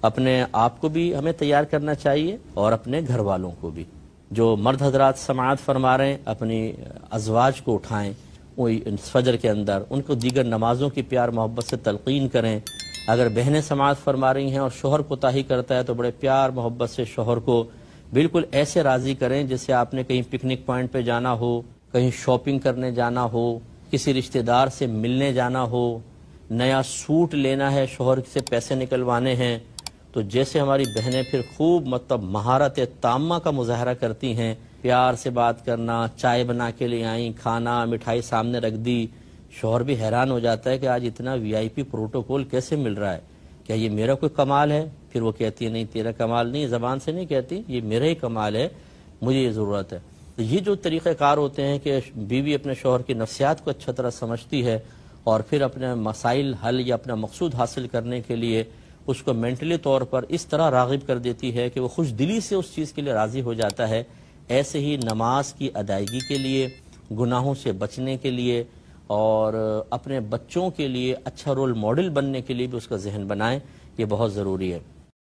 اپنے آپ کو بھی ہمیں تیار کرنا چاہیے اور اپنے گھر والوں کو بھی. جو مرد حضرات سماعت فرما رہے ہیں اپنی ازواج کو اٹھائیں وہی فجر کے اندر، ان کو دیگر نمازوں کی پیار محبت سے تلقین کریں. اگر بہنیں سماعت فرما رہی ہیں اور شوہر کوتاہی کرتا ہے تو بڑے پیار محبت سے شوہر کو بالکل ایسے راضی کریں جیسے آپ نے کہیں پکنک پوائنٹ پہ جانا ہو، کہیں شاپنگ کرنے جانا ہو، کسی رشتہ دار سے ملنے جانا ہو، نیا سوٹ لینا ہے، شوہر سے پیسے نکلوانے ہیں. تو جیسے ہماری بہنیں پھر خوب مہارت تامہ کا مظاہرہ کرتی ہیں، پیار سے بات کرنا، چائے بنا کے لے آئیں، کھانا مٹھائی سامنے رکھ دی، شوہر بھی حیران ہو جاتا ہے کہ آج اتنا وی آئی پی پروٹوکول کیسے مل رہا ہے، کیا یہ میرا کوئی کمال ہے؟ پھر وہ کہتی ہے نہیں تیرا کمال نہیں، زبان سے نہیں کہتی، یہ میرا ہی کمال ہے، مجھے یہ ضرورت ہے. تو یہ جو طریقہ کار ہوتے ہیں کہ بیوی اپنے شوہر کی نفسیات کو اچھا طرح سمجھتی ہے اور پھر اپنے مسائل حل یا اپنا مقصود حاصل کرنے کے لیے اس کو مینٹلی طور پر اس طرح راغب کر دیتی ہے کہ وہ خوش دلی سے اس چیز کے لیے راضی ہو جاتا ہے. ایسے ہی نماز کی ادائیگی کے لیے، گناہوں سے بچنے کے لیے اور اپنے بچوں کے لیے اچھا رول ماڈل بننے کے لیے بھی اس کا ذہن بنائیں، یہ بہت ضروری ہے.